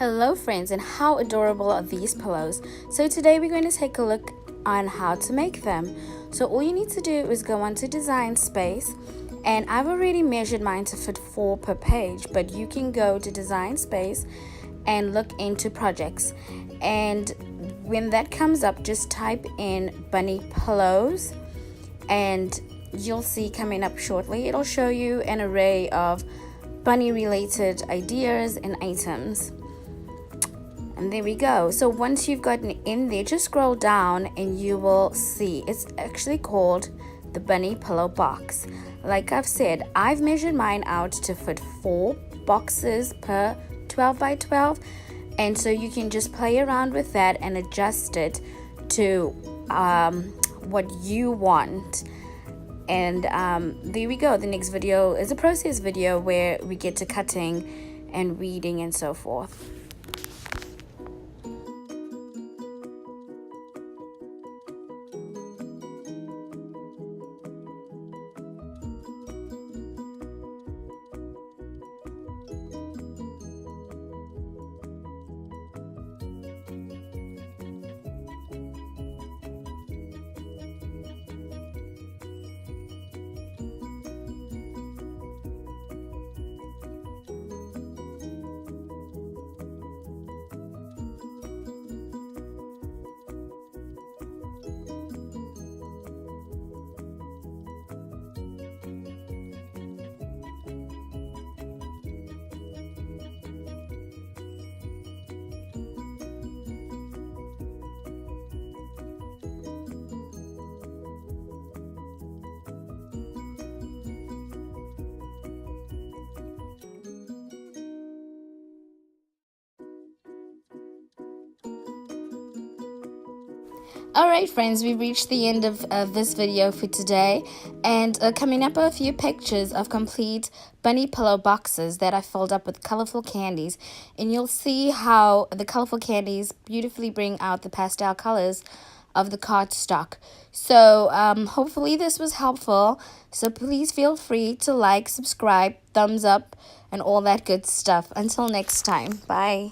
Hello friends, and how adorable are these pillows? So today we're going to take a look on how to make them. So all you need to do is go onto Design Space, and I've already measured mine to fit 4 per page, but you can go to Design Space and look into projects, and when that comes up, just type in bunny pillows and you'll see coming up shortly, it'll show you an array of bunny related ideas and items. And there we go. So once you've gotten in there, just scroll down and you will see it's actually called the bunny pillow box. Like I've said, I've measured mine out to fit 4 boxes per 12 by 12, and so you can just play around with that and adjust it to what you want. And there we go. The next video is a process video where we get to cutting and weeding and so forth. Alright friends, we've reached the end of this video for today, and coming up are a few pictures of complete bunny pillow boxes that I filled up with colorful candies, and you'll see how the colorful candies beautifully bring out the pastel colors of the cardstock. So hopefully this was helpful, so please feel free to like, subscribe, thumbs up, and all that good stuff. Until next time, bye.